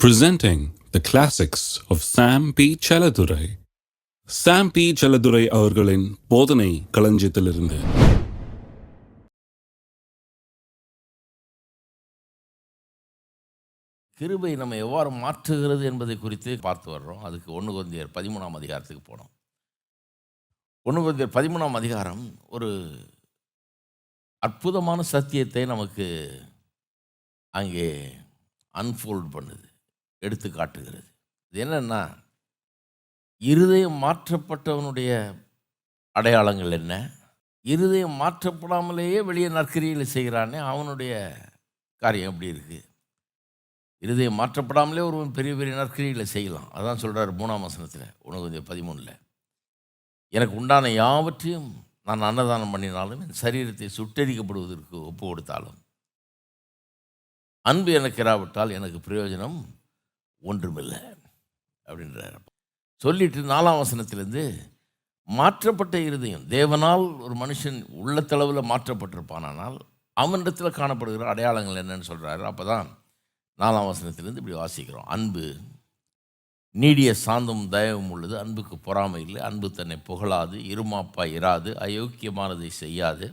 Presenting the classics of Sam P. Chaladurai. Sam P. Chaladurai அவர்களின் போதனை களஞ்சியத்திலிருந்து. கிருபை நம்ம எவ்வாறு மாற்றுகிறது என்பதை குறித்து பார்த்து வர்றோம். அதுக்கு 1 கொரிந்தியர் 13ஆம் அதிகாரத்துக்கு போனோம். 1 கொரிந்தியர் 13ஆம் அதிகாரம் ஒரு அற்புதமான சத்தியத்தை நமக்கு அங்கே அன்ஃபோல்ட் பண்ணுது, எடுத்து காட்டுகிறது. இது என்னென்னா, இருதயம் மாற்றப்பட்டவனுடைய அடையாளங்கள் என்ன, இருதயம் மாற்றப்படாமலேயே வெளியே நற்கிரியில் செய்கிறானே அவனுடைய காரியம் எப்படி இருக்குது. இருதயம் மாற்றப்படாமலே ஒருவன் பெரிய பெரிய நற்கிரியில் செய்யலாம். அதான் சொல்கிறார் 3ஆம் வசனத்தில் 1 கொரிந்தியர் 13. எனக்கு உண்டான யாவற்றையும் நான் அன்னதானம் பண்ணினாலும் என் சரீரத்தை சுட்டரிக்கப்படுவதற்கு ஒப்பு கொடுத்தாலும் அன்பு எனக்கு இராவிட்டால் எனக்கு பிரயோஜனம் ஒன்றுமில்லை அப்படின்றார். சொல்லிட்டு 4ஆம் வசனத்திலேருந்து மாற்றப்பட்ட இருதயம், தேவனால் ஒரு மனுஷன் உள்ளத்தளவில் மாற்றப்பட்டிருப்பானால் அவனிடத்தில் காணப்படுகிற அடையாளங்கள் என்னன்னு சொல்கிறாரு. அப்போ தான் 4ஆம் வசனத்திலேருந்து இப்படி வாசிக்கிறோம். அன்பு நீடிய சாந்தம் தயவும் உள்ளது, அன்புக்கு பொறாமை இல்லை, அன்பு தன்னை புகழாது, இருமாப்பாய் இராது, அயோக்கியமானதை செய்யாது,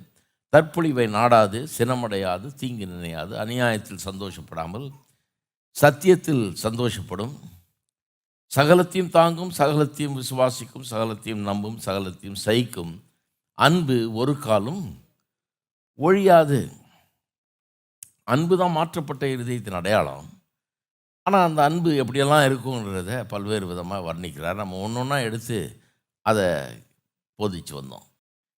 தற்பொழிவை நாடாது, சினமடையாது, தீங்கு நினையாது, அநியாயத்தில் சந்தோஷப்படாமல் சத்தியத்தில் சந்தோஷப்படும், சகலத்தையும் தாங்கும், சகலத்தையும் விசுவாசிக்கும், சகலத்தையும் நம்பும், சகலத்தையும் சகிக்கும். அன்பு ஒரு காலும் ஒழியாது. அன்பு தான் மாற்றப்பட்ட இருதயத்தின் அடையாளம். ஆனால் அந்த அன்பு எப்படியெல்லாம் இருக்குன்றத பல்வேறு விதமாக வர்ணிக்கிறார். நம்ம ஒன்று ஒன்றா எடுத்து அதை போதிச்சு வந்தோம்.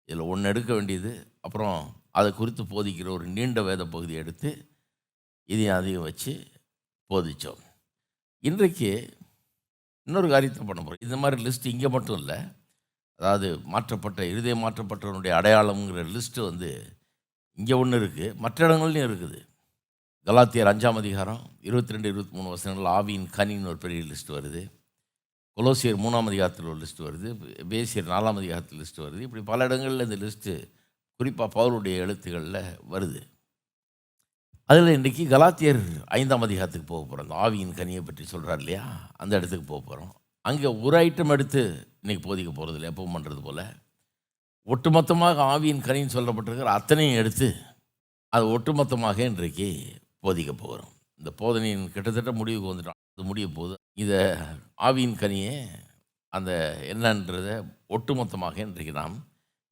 இதில் ஒன்று எடுக்க வேண்டியது, அப்புறம் அதை குறித்து போதிக்கிற ஒரு நீண்ட வேத பகுதியை எடுத்து இதையும் அதையும் வச்சு போதித்தோம். இன்றைக்கு இன்னொரு காரியத்தை பண்ண போகிறோம். இந்த மாதிரி லிஸ்ட் இங்கே மட்டும் இல்லை, அதாவது மாற்றப்பட்ட இருதயம் மாற்றப்பட்டவனுடைய அடையாளம்ங்கிற லிஸ்ட்டு இங்கே ஒன்று இருக்குது, மற்ற இடங்கள்லையும் இருக்குது. கலாத்தியர் 5ஆம் அதிகாரம் 22-23 வசனங்கள் ஆவியின் கனின்னு ஒரு பெரிய லிஸ்ட் வருது. கொலோசியர் 3ஆம் அதிகாரத்தில் ஒரு லிஸ்ட் வருது. பேசியர் 4ஆம் அதிகாரத்தில் லிஸ்ட் வருது. இப்படி பல இடங்களில் இந்த லிஸ்ட்டு குறிப்பாக பவுலுடைய எழுத்துக்களில் வருது. அதில் இன்றைக்கி கலாத்தியர் 5ஆம் அதிகாரத்துக்கு போக போகிறோம். அந்த ஆவியின் கனியை பற்றி சொல்கிறார் இல்லையா, அந்த இடத்துக்கு போக போகிறோம். அங்கே ஒரு ஐட்டம் எடுத்து இன்றைக்கி போதிக்க போகிறது இல்லை, எப்பவும் பண்ணுறது போல். ஒட்டுமொத்தமாக ஆவியின் கனின்னு சொல்லப்பட்டிருக்கிற அத்தனையும் எடுத்து அது ஒட்டுமொத்தமாக இன்றைக்கு போதிக்க போகிறோம். இந்த போதனையின் கிட்டத்தட்ட முடிவுக்கு வந்துட்டோம். அது முடிய போகுது. இதை ஆவியின் கனியே அந்த என்னன்றதை ஒட்டுமொத்தமாக இன்றைக்கு நாம்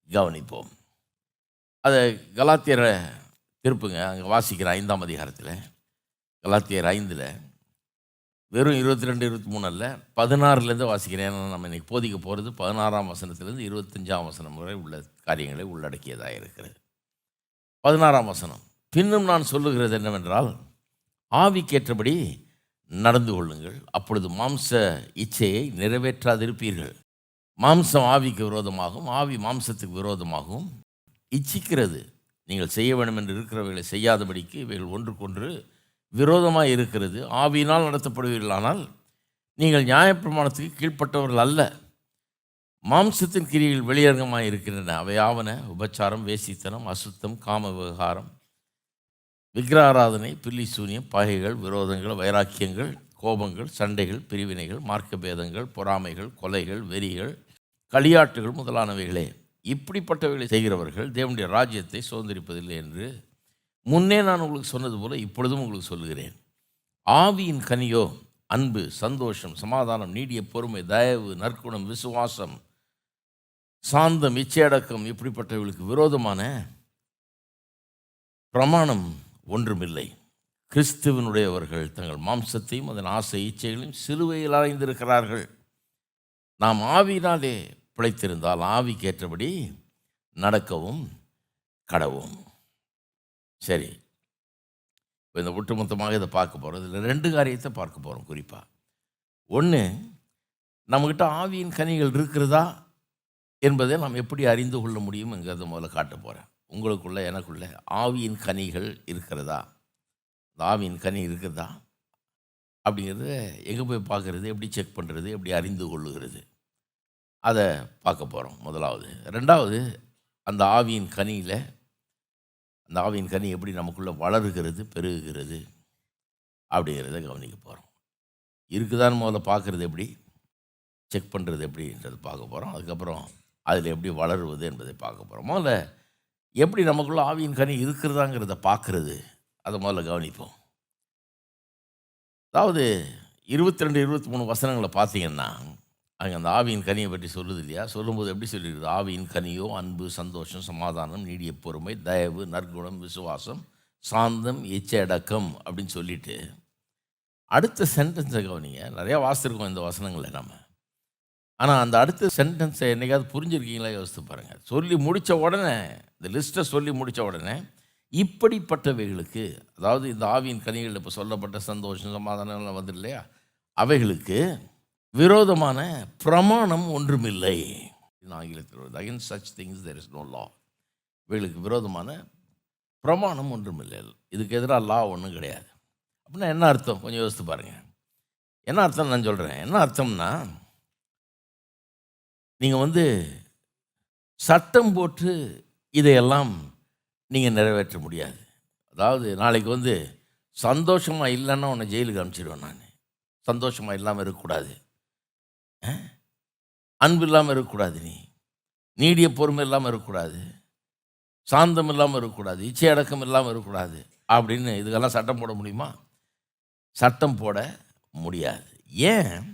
கவனிப்போம். அதை கலாத்தியரை திருப்புங்க, அங்கே வாசிக்கிற 5ஆம் அதிகாரத்தில் கலாத்தியர் 5 வெறும் 22-23 அல்ல, 16லேருந்து வாசிக்கிறேன். ஏன்னா நம்ம இன்றைக்கி போதிக்க போகிறது 16ஆம் வசனத்திலேருந்து 25ஆம் வசனம் வரை உள்ள காரியங்களை உள்ளடக்கியதாக இருக்கிறது. 16ஆம் வசனம், பின்னும் நான் சொல்லுகிறது என்னவென்றால், ஆவிக்கேற்றபடி நடந்து கொள்ளுங்கள், அப்பொழுது மாம்ச இச்சையை நிறைவேற்றாதிருப்பீர்கள். மாம்சம் ஆவிக்கு விரோதமாகவும் ஆவி மாம்சத்துக்கு விரோதமாகவும் இச்சிக்கிறது. நீங்கள் செய்ய வேண்டும் என்று இருக்கிறவைகளை செய்யாதபடிக்கு இவைகள் ஒன்றுக்கொன்று விரோதமாக இருக்கிறது. ஆவியினால் நடத்தப்படுவீர்களானால் நீங்கள் நியாயப்பிரமாணத்துக்கு கீழ்ப்பட்டவர்கள் அல்ல. மாம்சத்தின் கிரியைகள் வெளியரங்கமாக இருக்கின்றன. அவையாவன உபச்சாரம், வேசித்தனம், அசுத்தம், காம விவகாரம், விக்கிரகாராதனை, பில்லி சூனியம், பகைகள், விரோதங்கள், வைராக்கியங்கள், கோபங்கள், சண்டைகள், பிரிவினைகள், மார்க்க பேதங்கள், பொறாமைகள், கொலைகள், வெறிகள், களியாட்டுகள் முதலானவைகளே. இப்படிப்பட்டவைகளை செய்கிறவர்கள் தேவனுடைய ராஜ்யத்தை சுதந்திரிப்பதில்லை என்று முன்னே நான் உங்களுக்கு சொன்னது போல இப்பொழுதும் உங்களுக்கு சொல்லுகிறேன். ஆவியின் கனியோ அன்பு, சந்தோஷம், சமாதானம், நீடிய பொறுமை, தயவு, நற்குணம், விசுவாசம், சாந்தம், இச்சையடக்கம். இப்படிப்பட்டவர்களுக்கு விரோதமான பிரமாணம் ஒன்றுமில்லை. கிறிஸ்துவனுடையவர்கள் தங்கள் மாம்சத்தையும் அதன் ஆசை இச்சைகளையும் சிலுவையில் அறைந்திருக்கிறார்கள். நாம் ஆவியினாலே பிழைத்திருந்தால் ஆவிக்கேற்றபடி நடக்கவும் கடவும். சரி, இப்போ இந்த ஒட்டுமொத்தமாக இதை பார்க்க போகிறோம். இதில் 2 காரியத்தை பார்க்க போகிறோம் குறிப்பாக. ஒன்று, நம்மக்கிட்ட ஆவியின் கனிகள் இருக்கிறதா என்பதை நாம் எப்படி அறிந்து கொள்ள முடியும்ங்கிறத முதல்ல காட்ட போகிறேன். உங்களுக்குள்ள எனக்குள்ள ஆவியின் கனிகள் இருக்கிறதா, இந்த ஆவியின் கனி இருக்கிறதா அப்படிங்கிறத எங்கே போய் பார்க்குறது, எப்படி செக் பண்ணுறது, எப்படி அறிந்து கொள்ளுகிறது, அதை பார்க்க போகிறோம் முதலாவது. 2வது, அந்த ஆவியின் கனியில் அந்த ஆவியின் கனி எப்படி நமக்குள்ளே வளருகிறது, பெருகுகிறது அப்படிங்கிறத கவனிக்க போகிறோம். இருக்குதான்னு முதல்ல பார்க்குறது எப்படி, செக் பண்ணுறது எப்படின்றது பார்க்க போகிறோம். அதுக்கப்புறம் அதில் எப்படி வளருவது என்பதை பார்க்க போகிறோம். முதல்ல எப்படி நமக்குள்ள ஆவியின் கனி இருக்கிறதாங்கிறத பார்க்குறது, அதை முதல்ல கவனிப்போம். அதாவது 22, 23 வசனங்களை பார்த்தீங்கன்னா அங்கே அந்த ஆவியின் கனியை பற்றி சொல்லுது இல்லையா? சொல்லும்போது எப்படி சொல்லிடுது? ஆவியின் கனியோ அன்பு, சந்தோஷம், சமாதானம், நீடிய பொறுமை, தயவு, நற்குணம், விசுவாசம், சாந்தம், எச்சடக்கம் அப்படின்னு சொல்லிட்டு அடுத்த சென்டென்ஸை கவனிங்க. நிறையா வாசிச்சிருக்கோம் இந்த வசனங்களை நம்ம. ஆனால் அந்த அடுத்த சென்டென்ஸை என்னைக்காவது புரிஞ்சுருக்கீங்களா? யோசித்து பாருங்கள். சொல்லி முடித்த உடனே, இந்த லிஸ்ட்டை சொல்லி முடித்த உடனே, இப்படிப்பட்டவைகளுக்கு, அதாவது இந்த ஆவியின் கனிகள் இப்போ சொல்லப்பட்ட சந்தோஷம், சமாதானம் வந்து இல்லையா, அவைகளுக்கு விரோதமான பிரமாணம் ஒன்றுமில்லை. ஆங்கிலத்தில் against such things there is no law. இவைகளுக்கு விரோதமான பிரமாணம் ஒன்றுமில்லை. இதுக்கு எதிராக லா ஒன்றும் கிடையாது. அப்படின்னா என்ன அர்த்தம்? கொஞ்சம் யோசித்து பாருங்கள். என்ன அர்த்தம் நான் சொல்கிறேன். என்ன அர்த்தம்னா, நீங்கள் சட்டம் போட்டு இதையெல்லாம் நீங்கள் நிறைவேற்ற முடியாது. அதாவது நாளைக்கு சந்தோஷமாக இல்லைன்னா உன்னை ஜெயிலுக்கு அனுப்பிச்சிடுவேன் நான். சந்தோஷமாக இல்லாமல் இருக்கக்கூடாது, அன்பு இல்லாமல் இருக்கக்கூடாது, நீடிய பொறுமை இல்லாமல் இருக்கக்கூடாது, சாந்தம் இல்லாமல் இருக்கக்கூடாது, இச்சை அடக்கம் இல்லாமல் இருக்கக்கூடாது அப்படின்னு இதுக்கெல்லாம் சட்டம் போட முடியுமா? சட்டம் போட முடியாது. ஏன்?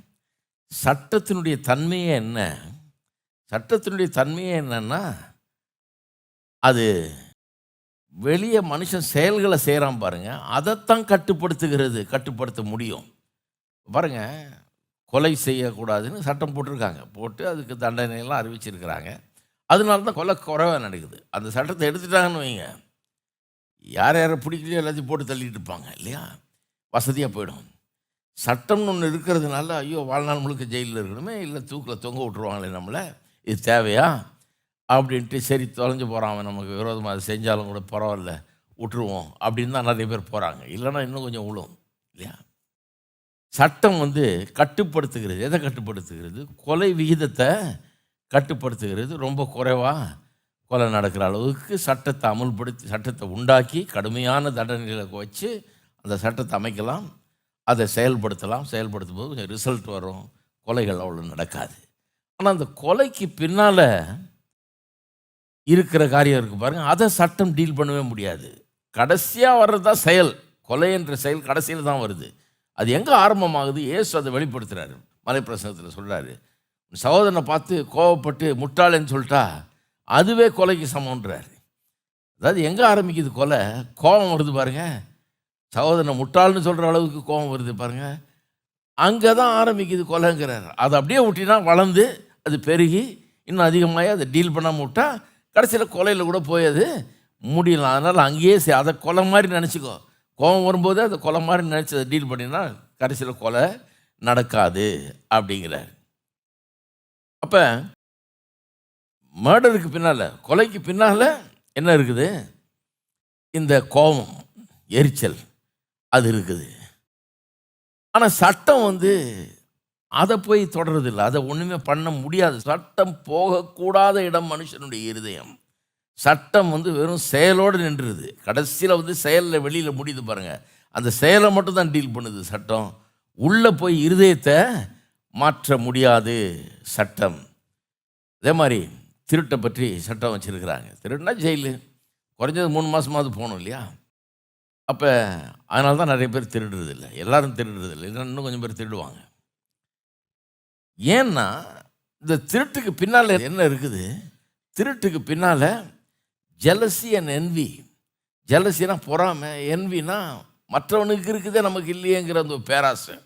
சட்டத்தினுடைய தன்மையே என்ன? சட்டத்தினுடைய தன்மையே என்னன்னா, அது வெளியே மனுஷன் செயல்களை செய்கிறான் பாருங்க, அதைத்தான் கட்டுப்படுத்த முடியும். பாருங்க, கொலை செய்யக்கூடாதுன்னு சட்டம் போட்டிருக்காங்க, போட்டு அதுக்கு தண்டனையெல்லாம் அறிவிச்சிருக்கிறாங்க. அதனால தான் கொலை குறைவாக நடக்குது. அந்த சட்டத்தை எடுத்துட்டாங்கன்னு வைங்க, யார் யாரை பிடிக்கலையோ எல்லாத்தையும் போட்டு தள்ளிட்டு இருப்பாங்க இல்லையா, வசதியாக போயிடும். சட்டம்னு ஒன்று இருக்கிறதுனால ஐயோ வாழ்நாள் முழுக்க ஜெயிலில் இருக்கணுமே, இல்லை தூக்கில் தொங்க விட்டுருவாங்களே நம்மளை, இது தேவையா அப்படின்ட்டு சரி தொலைஞ்சு போகிறான், நமக்கு விரோதமாக அது செஞ்சாலும் கூட பரவாயில்ல விட்டுருவோம் அப்படின்னு தான் நிறைய பேர் போகிறாங்க. இல்லைன்னா இன்னும் கொஞ்சம் விழும் இல்லையா. சட்டம் கட்டுப்படுத்துகிறது. எதை கட்டுப்படுத்துகிறது? கொலை விகிதத்தை கட்டுப்படுத்துகிறது. ரொம்ப குறைவாக கொலை நடக்கிற அளவுக்கு சட்டத்தை அமுல்படுத்தி, சட்டத்தை உண்டாக்கி கடுமையான தண்டனைகளை வச்சு அந்த சட்டத்தை அமைக்கலாம், அதை செயல்படுத்தலாம். செயல்படுத்தும் போது கொஞ்சம் ரிசல்ட் வரும், கொலைகள் அவ்வளோ நடக்காது. ஆனால் அந்த கொலைக்கு பின்னால் இருக்கிற காரியம் இருக்குது பாருங்கள், அதை சட்டம் டீல் பண்ணவே முடியாது. கடைசியாக வர்றது தான் செயல். கொலை என்ற செயல் கடைசியில் தான் வருது. அது எங்கே ஆரம்பமாகுது? இயேசு அதை வெளிப்படுத்துகிறாரு. மலைப்பிரசங்கத்தில் சொல்கிறாரு, சகோதரனை பார்த்து கோவப்பட்டு முட்டாளன்னு சொல்லிட்டா அதுவே கொலைக்கு சமன்றாரு. அதாவது எங்கே ஆரம்பிக்குது கொலை? கோபம் வருது பாருங்கள், சகோதரனை முட்டாள்னு சொல்கிற அளவுக்கு கோபம் வருது பாருங்கள், அங்கே தான் ஆரம்பிக்குது கொலைங்கிறார். அதை அப்படியே விட்டினா வளர்ந்து அது பெருகி இன்னும் அதிகமாகி அதை டீல் பண்ணாமல் விட்டா கடைசியில் கொலையில் கூட போய் அது முடியலாம். அதனால் அங்கேயே அதை கொலை மாதிரி நினச்சிக்கோ. கோபம் வரும்போது அதை கொலை மாதிரி நினச்சி அதை டீல் பண்ணினா கடைசியில் கொலை நடக்காது அப்படிங்கிறார். அப்போ மர்டருக்கு பின்னால், கொலைக்கு பின்னால் என்ன இருக்குது? இந்த கோபம், எரிச்சல் அது இருக்குது. ஆனால் சட்டம் அதை போய் தொடர்றதில்லை, அதை ஒன்றுமே பண்ண முடியாது. சட்டம் போகக்கூடாத இடம் மனுஷனுடைய இருதயம். சட்டம் வெறும் செயலோடு நின்றுது. கடைசியில் செயலில் வெளியில் முடியுது பாருங்கள், அந்த செயலை மட்டும் தான் டீல் பண்ணுது சட்டம். உள்ளே போய் இருதயத்தை மாற்ற முடியாது சட்டம். அதே மாதிரி திருட்டை பற்றி சட்டம் வச்சுருக்கிறாங்க. திருட்டுனா ஜெயிலு, குறைஞ்சது 3 மாதமாவது போகணும் இல்லையா. அப்போ அதனால தான் நிறைய பேர் திருடுறது இல்லை, எல்லோரும் திருடுறது இல்லை, இன்னும் கொஞ்சம் பேர் திருடுவாங்க. ஏன்னா இந்த திருட்டுக்கு பின்னால் என்ன இருக்குது? திருட்டுக்கு பின்னால் ஜெலசி அண்ட் என்வி. ஜெலசினா பொறாமை, என்வினா மற்றவனுக்கு இருக்குதே நமக்கு இல்லையேங்கிற அந்த பேராசை.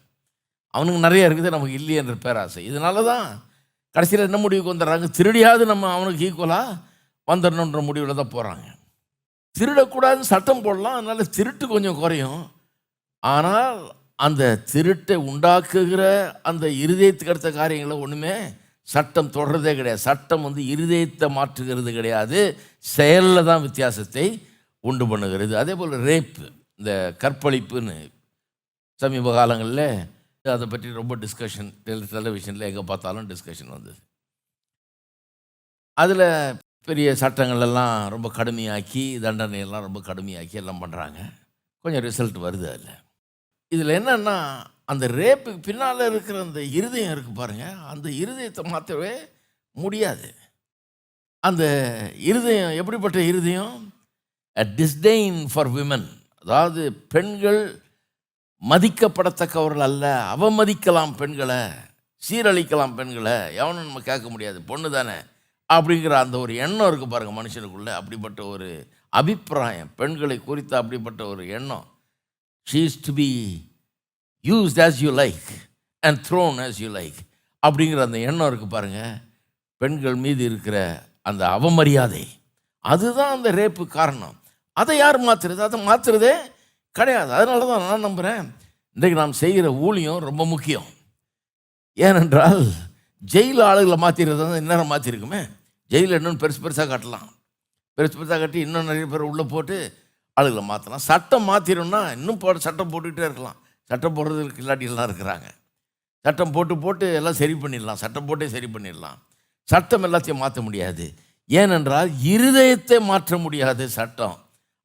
அவனுக்கு நிறைய இருக்குது, நமக்கு இல்லையேன்ற பேராசை. இதனால தான் கடைசியில் என்ன முடிவுக்கு வந்துடுறாங்க? திருடியாவது நம்ம அவனுக்கு ஈக்குவலாக வந்துடணுன்ற முடிவில் தான் போகிறாங்க. திருடக்கூடாதுன்னு சட்டம் போடலாம், அதனால் திருட்டு கொஞ்சம் குறையும். ஆனால் அந்த திருட்டை உண்டாக்குகிற அந்த இருதயத்துக்கு அடுத்த காரியங்களை ஒன்றுமே சட்டம் தொடர்றதே கிடையாது. சட்டம் இருதயத்தை மாற்றுகிறது கிடையாது, செயலில் தான் வித்தியாசத்தை உண்டு பண்ணுகிறது. அதே போல் ரேப்பு, இந்த கற்பழிப்புன்னு சமீப காலங்களில் அதை பற்றி ரொம்ப டிஸ்கஷன், டெலிவிஷனில் எங்கே பார்த்தாலும் டிஸ்கஷன் வந்தது. அதில் பெரிய சட்டங்களெல்லாம் ரொம்ப கடுமையாக்கி, தண்டனையெல்லாம் ரொம்ப கடுமையாக்கி எல்லாம் பண்ணுறாங்க. கொஞ்சம் ரிசல்ட் வருது அதில். இதில் என்னென்னா, அந்த ரேப்புக்கு பின்னால் இருக்கிற அந்த இருதயம் இருக்குது பாருங்கள், அந்த இருதயத்தை மாற்றவே முடியாது. அந்த இருதயம் எப்படிப்பட்ட இருதயம்? a disdain for women, அதாவது பெண்கள் மதிக்கப்படத்தக்கவர்கள் அல்ல, அவமதிக்கலாம் பெண்களை, சீரழிக்கலாம் பெண்களை, எவனும் நம்ம கேட்க முடியாது, பொண்ணு தானே அப்படிங்கிற அந்த ஒரு எண்ணம் இருக்குது பாருங்கள் மனுஷனுக்குள்ளே. அப்படிப்பட்ட ஒரு அபிப்பிராயம் பெண்களை குறித்த அப்படிப்பட்ட ஒரு எண்ணம். she is to be used as you like and thrown as you like அப்படிங்கிற அந்த எண்ணம் இருக்குது பாருங்கள். பெண்கள் மீது இருக்கிற அந்த அவமரியாதை, அதுதான் அந்த ரேப்பு காரணம். அதை யார் மாற்றுறது? அதை மாற்றுறதே கிடையாது. அதனால தான் நான் நம்புகிறேன் இன்றைக்கு நாம் செய்கிற ஊழியம் ரொம்ப முக்கியம். ஏனென்றால் ஜெயில் ஆளுகளை மாற்றிடுறது தான் இந்நேரம் மாற்றிருக்குமே. ஜெயிலில் இன்னும் பெருசு பெருசாக கட்டலாம், பெருசு பெருசாக கட்டி இன்னும் நிறைய பேர் உள்ளே போட்டு ஆளுகளை மாற்றலாம். சட்டம் மாற்றிடும்னா இன்னும் சட்டம் போட்டுக்கிட்டே இருக்கலாம். சட்டம் போடுறதுக்கு இல்லாட்டிலாம் இருக்கிறாங்க. சட்டம் போட்டு எல்லாம் சரி பண்ணிடலாம், சட்டம் போட்டே சரி பண்ணிடலாம். சட்டம் எல்லாத்தையும் மாற்ற முடியாது. ஏனென்றால் இருதயத்தை மாற்ற முடியாது சட்டம்.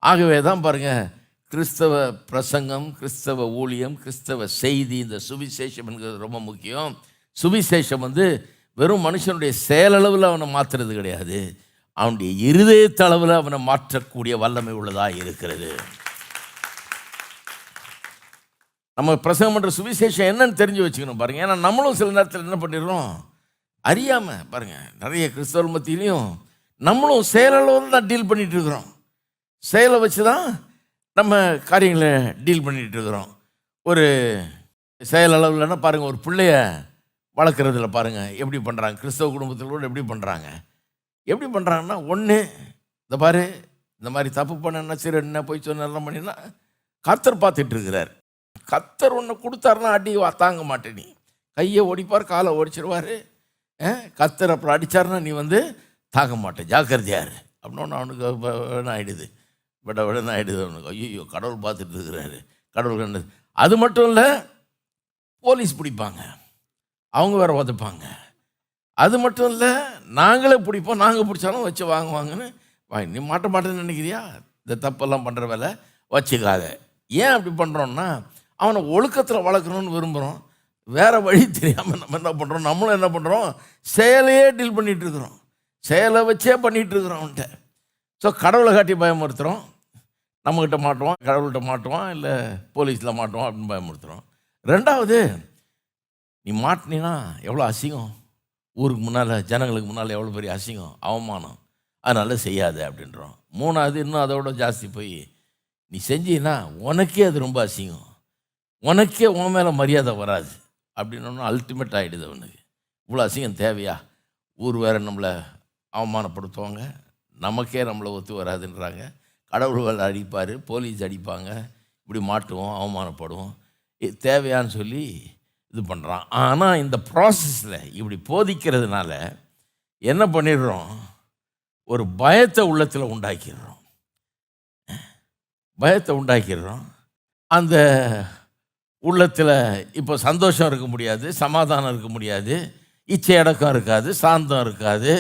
ஆகவே தான் பாருங்கள், கிறிஸ்தவ பிரசங்கம், கிறிஸ்தவ ஊழியம், கிறிஸ்தவ செய்தி, இந்த சுவிசேஷம் என்கிறது ரொம்ப முக்கியம். சுவிசேஷம் வெறும் மனுஷனுடைய செயலளவில் அவனை மாற்றுறது கிடையாது, அவனுடைய இருதயத்தளவில் அவனை மாற்றக்கூடிய வல்லமை உள்ளதாக இருக்கிறது. நம்ம பிரசங்கம் பண்ணுற சுவிசேஷம் என்னன்னு தெரிஞ்சு வச்சுக்கணும் பாருங்கள். ஏன்னா நம்மளும் சில நேரத்தில் என்ன பண்ணிடுறோம் அறியாமல் பாருங்கள், நிறைய கிறிஸ்தவ மத்தியிலையும் நம்மளும் செயலளவில் தான் டீல் பண்ணிகிட்டு இருக்கிறோம். செயலை வச்சு தான் நம்ம காரியங்களை டீல் பண்ணிகிட்டு இருக்கிறோம். ஒரு செயலளவில்னா பாருங்கள், ஒரு பிள்ளைய வளர்க்குறதுல பாருங்கள் எப்படி பண்ணுறாங்க. கிறிஸ்தவ குடும்பத்தில் கூட எப்படி பண்ணுறாங்கன்னா ஒன்று, இந்த பாரு இந்த மாதிரி தப்பு பண்ண சரி என்ன போய் சொன்னெல்லாம் பண்ணினா கர்த்தர் பார்த்துட்டு இருக்கிறார். கர்த்தர் ஒன்று கொடுத்தாருன்னா அடி தாங்க மாட்டேன், நீ கையை ஒடிப்பார், காலை ஒடிச்சிருவார். கர்த்தர் அப்புறம் அடித்தாருன்னா நீ தாங்க மாட்டேன், ஜாக்கிரதையார் அப்படின்னு அவனுக்கு ஆகிடுது, விடன்னு ஆகிடுது அவனுக்கு. ஐயோ கடவுள் பார்த்துட்டு இருக்கிறாரு, கடவுள் கண்டது. அது மட்டும் இல்லை, போலீஸ் பிடிப்பாங்க, அவங்க வேறு உதைப்பாங்க. அது மட்டும் இல்லை, நாங்களே பிடிப்போம், நாங்கள் பிடிச்சாலும் வச்சு வாங்குவாங்கன்னு நீ மாட்டேன்னு நினைக்கிறியா? இந்த தப்பெல்லாம் பண்ணுற வேலை வச்சுக்காத. ஏன் அப்படி பண்ணுறோன்னா, அவனை ஒழுக்கத்தில் வளர்க்கணும்னு விரும்புகிறோம். வேறு வழி தெரியாமல் நம்ம என்ன பண்ணுறோம், நம்மளும் என்ன பண்ணுறோம், செயலையே டீல் பண்ணிகிட்டு இருக்கிறோம், செயலை வச்சே பண்ணிகிட்டு இருக்கிறோம் அவன்கிட்ட. ஸோ கடவுளை காட்டி பயமுறுத்துகிறோம், நம்மக்கிட்ட மாட்டுவான், கடவுள்கிட்ட மாட்டுவான், இல்லை போலீஸில் மாட்டுவான் அப்படின்னு பயமுறுத்துகிறோம். ரெண்டாவது, நீ மாட்டினா எவ்வளோ அசிங்கம், ஊருக்கு முன்னால் ஜனங்களுக்கு முன்னால் எவ்வளோ பெரிய அசிங்கம், அவமானம், அதனால் செய்யாது அப்படின்றோம். மூணாவது, இன்னும் அதோட ஜாஸ்தி போய் நீ செஞ்சின்னா உனக்கே அது ரொம்ப அசிங்கம், உனக்கே உன் மேலே மரியாதை வராது அப்படின்னு அல்டிமேட் ஆகிடுது அவனுக்கு. இவ்வளோ அசிங்கம் தேவையா? ஊர் வேறு நம்மளை அவமானப்படுத்துவாங்க, நமக்கே நம்மளை ஒத்து வராதுன்றாங்க, கடவுள்கள் அடிப்பார், போலீஸ் அடிப்பாங்க, இப்படி மாட்டுவோம், அவமானப்படுவோம், தேவையான்னு சொல்லி இது பண்ணுறான். ஆனால் இந்த ப்ராசஸில் இப்படி போதிக்கிறதுனால என்ன பண்ணிடுறோம், ஒரு பயத்தை உள்ளத்தில் உண்டாக்கிடுறோம். அந்த உள்ளத்தில் இப்போ சந்தோஷம் இருக்க முடியாது, சமாதானம் இருக்க முடியாது, இச்சை அடக்கம் இருக்காது, சாந்தம் இருக்காது.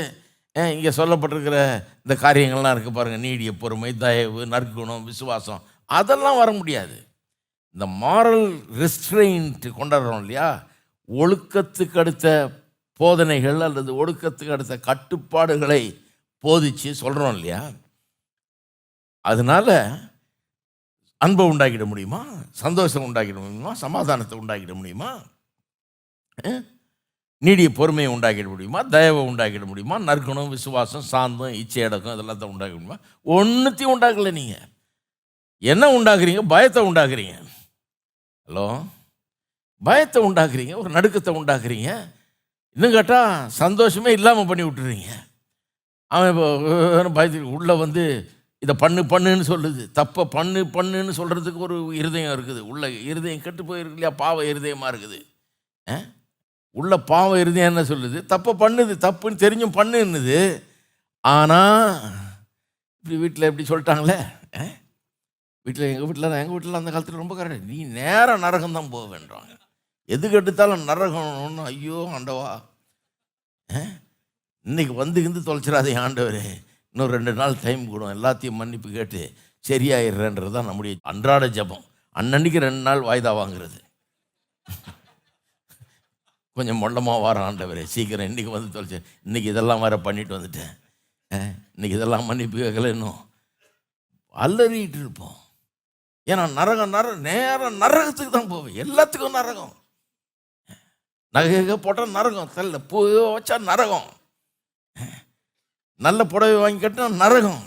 இங்கே சொல்லப்பட்டிருக்கிற இந்த காரியங்கள்லாம் இருக்குது பாருங்கள், நீடிய பொறுமை, தயவு, நற்குணம், விசுவாசம், அதெல்லாம் வர முடியாது. இந்த மாரல் ரெஸ்ட்ரெயின்ட் கொண்டாடுறோம் இல்லையா, ஒழுக்கத்துக்கு அடுத்த போதனைகள் அல்லது ஒழுக்கத்துக்கு அடுத்த கட்டுப்பாடுகளை போதிச்சு சொல்கிறோம் இல்லையா, அதனால் அன்பை உண்டாக்கிட முடியுமா, சந்தோஷம் உண்டாக்கிட முடியுமா, சமாதானத்தை உண்டாக்கிட முடியுமா, நீடிய பொறுமையை உண்டாக்கிட முடியுமா, தயவை உண்டாக்கிட முடியுமா, நற்குணம், விசுவாசம், சாந்தம், இச்சை அடக்கம் இதெல்லாத்தையும் உண்டாக்கிட முடியுமா? ஒன்றுத்தையும் உண்டாக்கல. நீங்கள் என்ன உண்டாக்குறீங்க? பயத்தை உண்டாக்குறீங்க. ஹலோ, பயத்தை உண்டாக்குறீங்க, ஒரு நடுக்கத்தை உண்டாக்குறீங்க. இன்னும் கேட்டால் சந்தோஷமே இல்லாமல் பண்ணி விட்டுறீங்க. அவன் இப்போ பயத்துக்கு உள்ளே இதை பண்ணுன்னு சொல்லுது, தப்பை பண்ணுன்னு சொல்கிறதுக்கு ஒரு இருதயம் இருக்குது, உள்ள இருதயம் கெட்டு போயிருக்கு இல்லையா, பாவ இருதயமாக இருக்குது. உள்ள பாவ இருதயம் என்ன சொல்லுது, தப்பை பண்ணுது, தப்புன்னு தெரிஞ்சும் பண்ணுன்னுது. ஆனால் இப்படி வீட்டில் எப்படி சொல்லிட்டாங்களே, எங்கள் வீட்டில் அந்த காலத்தில் ரொம்ப கரெக்டாக, நீ நேராக நரகம் தான் போக வேண்டாங்க, எதுக்கு எடுத்தாலும் நரகம்னு. ஐயோ ஆண்டவா, இன்னைக்கு தொலைச்சிடாதே ஆண்டவரே, இன்னும் 2 நாள் டைம் கூடும், எல்லாத்தையும் மன்னிப்பு கேட்டு சரியாயிடுறேன்றது தான் நம்முடைய அன்றாட ஜபம். அன்னன்னைக்கு 2 நாள் வாய்தா வாங்குறது. கொஞ்சம் மொண்டமாக வர ஆண்டவரே, சீக்கிரம் இன்றைக்கி வந்து தொலைச்சு, இன்றைக்கி இதெல்லாம் வேறு பண்ணிட்டு வந்துட்டேன், இன்றைக்கி இதெல்லாம் மன்னிப்பு கேட்கல, இன்னும் அலறிட்டு இருப்போம். ஏன்னா நேரம் நரகத்துக்கு தான் போவேன். எல்லாத்துக்கும் நரகம். நகை போட்டால் நரகம், தள்ள பூ வச்சா நரகம், நல்ல புடவை வாங்கி கட்டினா நரகம்,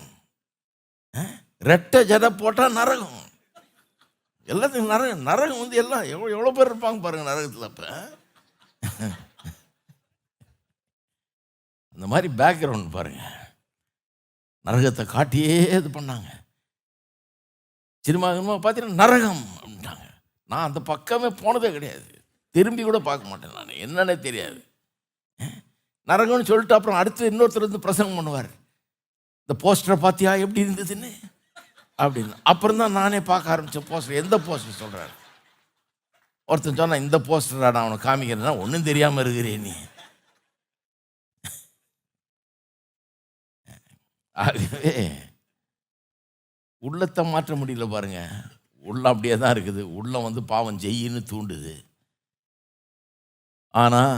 ரெட்டை ஜடை போட்டால் நரகம், எல்லாத்துக்கும் நரகம். நரகம் வந்து எல்லாம் எவ்வளோ பேர் இருப்பாங்க பாருங்கள் நரகத்தில். அப்போ இந்த மாதிரி பேக்ரவுண்ட் பாருங்க, நரகத்தை காட்டியே இது பண்ணாங்க. சினிமா பார்த்தீங்கன்னா நரகம் அப்படின்ட்டாங்க. நான் அந்த பக்கமே போனதே கிடையாது, திரும்பி கூட பார்க்க மாட்டேன். நான் என்னன்னே தெரியாது. நரகம்னு சொல்லிட்டு அப்புறம் அடுத்து இன்னொருத்தர் வந்து பிரசங்கம் பண்ணுவார், இந்த போஸ்டரை பார்த்தியா எப்படி இருந்ததுன்னு அப்படின்னு. அப்புறம் தான் நானே பார்க்க ஆரம்பித்தேன் போஸ்டர். எந்த போஸ்டர் சொல்கிறார்? ஒருத்தன் சொன்னால் இந்த போஸ்டரா நான் அவனை காமிக்கிறேன்னா, ஒன்றும் தெரியாமல் இருக்கிறேன் நீ. ஆகவே உள்ளத்தை மாற்ற முடியல பாருங்க. உள்ளம் அப்படியே தான் இருக்குது. உள்ளம் வந்து பாவம் செய்யின்னு தூண்டுது. ஆனால்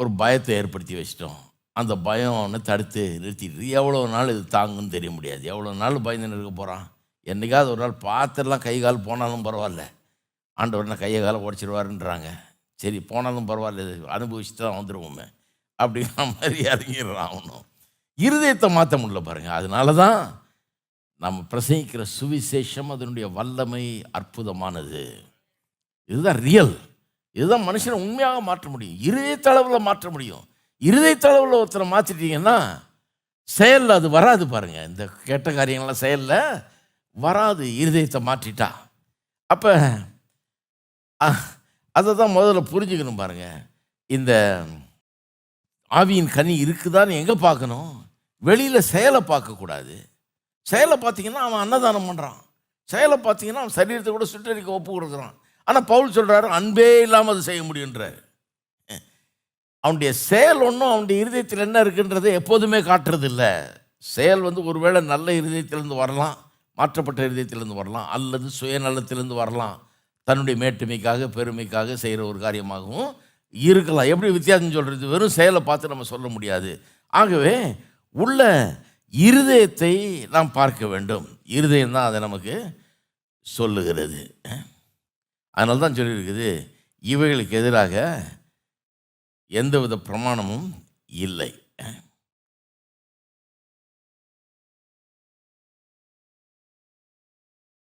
ஒரு பயத்தை ஏற்படுத்தி வச்சிட்டோம். அந்த பயம் ஒன்று தடுத்து நிறுத்திட்டு எவ்வளோ நாள் இது தாங்குன்னு தெரிய முடியாது. எவ்வளோ நாள் பயந்து இருக்க போகிறான். என்றைக்காவது ஒரு நாள் பார்த்துடலாம், கை கால் போனாலும் பரவாயில்ல, ஆண்டவர் கையை காலை உடச்சிடுவாருன்றாங்க. சரி போனாலும் பரவாயில்ல, அனுபவிச்சுட்டு தான் வந்துடுவோமே அப்படிங்கிற மாதிரி இறங்கிடுறான். அவனும் இருதயத்தை மாற்ற முடியல பாருங்கள். அதனால தான் நம்ம பிரசங்கிக்கிற சுவிசேஷம் அதனுடைய வல்லமை அற்புதமானது. இதுதான் ரியல். இதுதான் மனுஷனை உண்மையாக மாற்ற முடியும், இருதயத்தளவில் மாற்ற முடியும். இருதயத்தளவில் ஒருத்தரை மாற்றிட்டீங்கன்னா செயலில் அது வராது பாருங்கள். இந்த கெட்ட காரியங்கள்லாம் செயலில் வராது, இருதயத்தை மாற்றிட்டா. அப்போ அதை தான் முதல்ல புரிஞ்சுக்கணும் பாருங்கள். இந்த ஆவியின் கனி இருக்குதான்னு எங்கே பார்க்கணும்? வெளியில் செயலை பார்க்கக்கூடாது. செயலை பார்த்தீங்கன்னா அவன் அன்னதானம் பண்ணுறான், செயலை பார்த்தீங்கன்னா அவன் சரீரத்தை கூட சுட்டரிக்க ஒப்பு கொடுக்குறான். ஆனால் பவுல் சொல்கிறாரு அன்பே இல்லாமல் அது செய்ய முடியுன்றார். அவனுடைய செயல் ஒன்றும் அவனுடைய இருதயத்தில் என்ன இருக்குன்றதை எப்போதுமே காட்டுறது இல்லை. செயல் வந்து ஒருவேளை நல்ல இருதயத்திலேருந்து வரலாம், மாற்றப்பட்ட இருதயத்திலேருந்து வரலாம், அல்லது சுயநலத்திலேருந்து வரலாம், தன்னுடைய மேட்டுமைக்காக பெருமைக்காக செய்கிற ஒரு காரியமாகவும் இருக்கலாம். எப்படி வித்தியாசம் சொல்கிறது? வெறும் செயலை பார்த்து நம்ம சொல்ல முடியாது. ஆகவே உள்ள இருதயத்தை நாம் பார்க்க வேண்டும். இருதயம் தான் அதை நமக்கு சொல்லுகிறது. அதனால தான் சொல்லியிருக்குது, இவைகளுக்கு எதிராக எந்தவித பிரமாணமும் இல்லை.